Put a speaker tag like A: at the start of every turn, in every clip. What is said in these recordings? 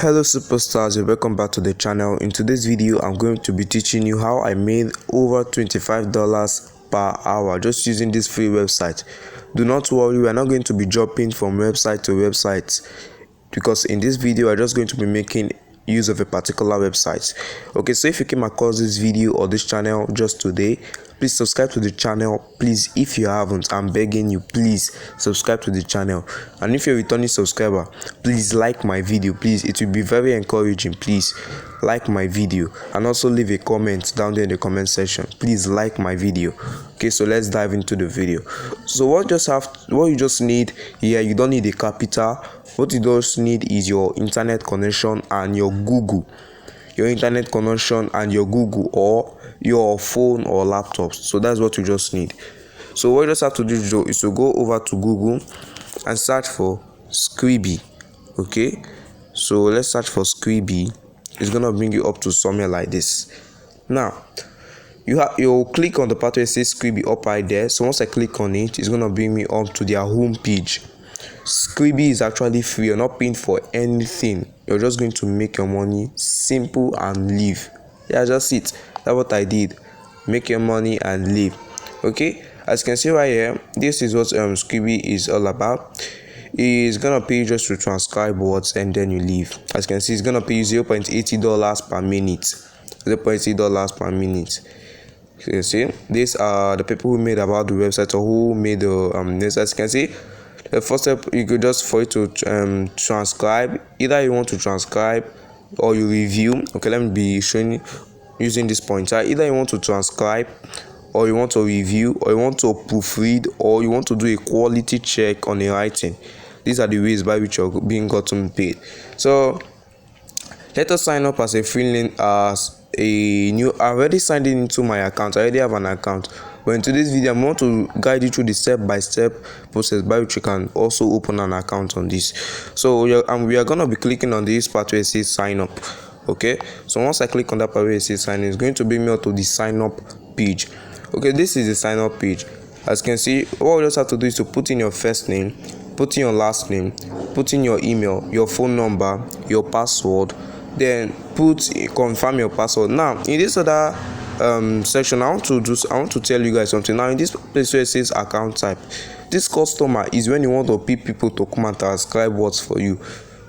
A: Hello superstars and welcome back to the channel. In today's video I'm going to be teaching you how I made over $25 per hour just using this free website. Do not worry, we are not going to be jumping from website to website because in this video I'm just going to be making use of a particular website. Okay, so if you came across this video or this channel just today, please subscribe to the channel. Please, if you haven't, I'm begging you, please subscribe to the channel. And if you're a returning subscriber, please like my video. Please, it will be very encouraging. Please like my video and also leave a comment down there in the comment section. Please like my video. Okay, so let's dive into the video. So what you just need here, you don't need a capital. What you just need is your internet connection and your Google. Your internet connection and your Google or your phone or laptop. So that's what you just need. So what you just have to do is to go over to Google and search for Scribie. Okay, so let's search for Scribie. It's gonna bring you up to somewhere like this. Now you'll click on the part where it says Scribie up right there. So once I click on it, it's gonna bring me up to their home page. Scribie is actually free. You're not paying for anything. You're just going to make your money simple and leave. Yeah, just it. That's what I did. Make your money and leave. Okay, as you can see right here, this is what Scribie is all about. It's gonna pay you just to transcribe words and then you leave. As you can see, it's gonna pay you $0.80 per minute. $0.80 per minute. So you see, these are the people who made about the website or who made the this. As you can see, the first step you could just for you to transcribe. Either you want to transcribe or you review. Okay, let me be showing using this pointer. Either you want to transcribe or you want to review or you want to proofread or you want to do a quality check on the writing. These are the ways by which you're being gotten paid. So let us sign up as a freelance as a new. I already signed into my account. I already have an account. But in today's video, I'm going to guide you through the step-by-step process by which you can also open an account on this. So we are going to be clicking on this part where it says sign up. Okay, so once I click on that part where it says sign in, it's going to bring me up to the sign up page. Okay, this is the sign up page. As you can see, what we just have to do is to put in your first name, put in your last name, put in your email, your phone number, your password, then confirm your password. Now in this other section, I want to tell you guys something. Now in this place where it says account type, this customer is when you want to pay people to come and transcribe words for you.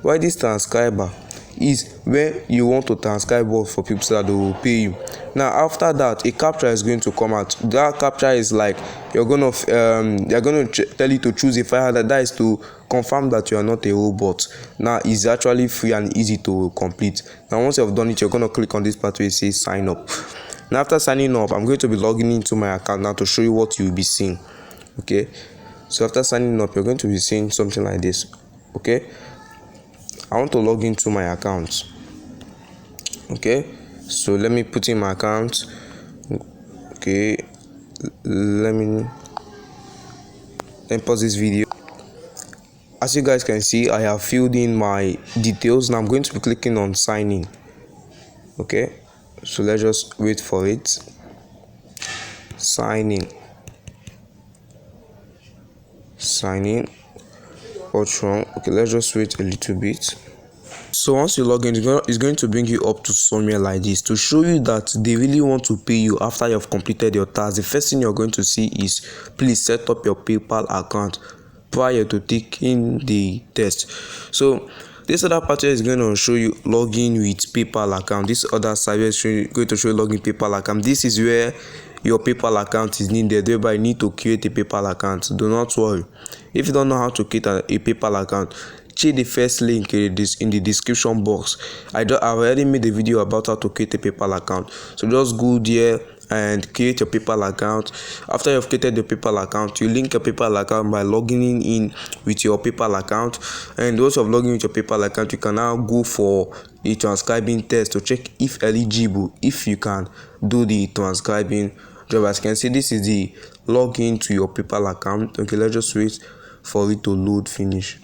A: Why this transcriber is when you want to transcribe words for people so that they will pay you. Now after that, a captcha is going to come out. That captcha is like they're gonna tell you to choose a file that is to confirm that you are not a robot. Now it's actually free and easy to complete. Now once you have done it, you're gonna click on this part where it says sign up. Now after signing up, I'm going to be logging into my account now to show you what you'll be seeing. Okay, so after signing up, you're going to be seeing something like this. Okay, I want to log into my account. Okay, so let me put in my account. Okay, let me pause this video. As you guys can see, I have filled in my details. Now I'm going to be clicking on sign in. Okay, so let's just wait for it. Sign in. What's wrong? Okay, let's just wait a little bit. So once you log in, it's going to bring you up to somewhere like this to show you that they really want to pay you after you have completed your task. The first thing you're going to see is please set up your PayPal account prior to taking the test. So this other part here is going to show you login with PayPal account. This other side is going to show you login PayPal account. This is where your PayPal account is needed, whereby you need to create a PayPal account. Do not worry. If you don't know how to create a PayPal account, check the first link in the description box. I've already made a video about how to create a PayPal account. So just go there and create your PayPal account. After you've created the PayPal account, you link your PayPal account by logging in with your PayPal account. And once you've logged in with your PayPal account, you can now go for a transcribing test to check if eligible, if you can do the transcribing job. As you can see, this is the login to your PayPal account. Okay, let's just wait for it to load finish.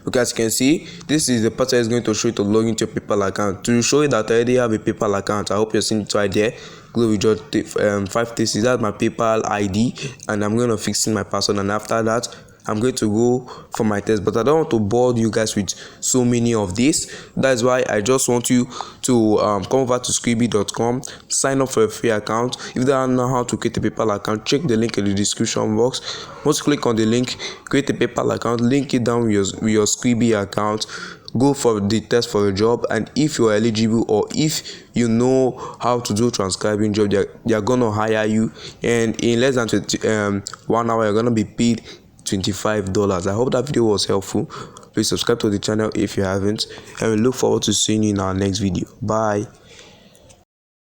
A: Okay, as you can see, this is the part that is going to show you to log into your PayPal account. To show you that I already have a PayPal account, I hope you're seeing it right there. Go with just 5 tasks. That's my PayPal ID, and I'm going to fix in my password. And after that, I'm going to go for my test, but I don't want to bore you guys with so many of this. That's why I just want you to come over to scribbie.com, sign up for a free account. If you don't know how to create a PayPal account, check the link in the description box. Once you click on the link, create a PayPal account, link it down with your Scribbie account, go for the test for a job, and if you're eligible or if you know how to do transcribing job, they're gonna hire you, and in less than 1 hour you're gonna be paid $25. I hope that video was helpful. Please subscribe to the channel if you haven't, and we look forward to seeing you in our next video. Bye.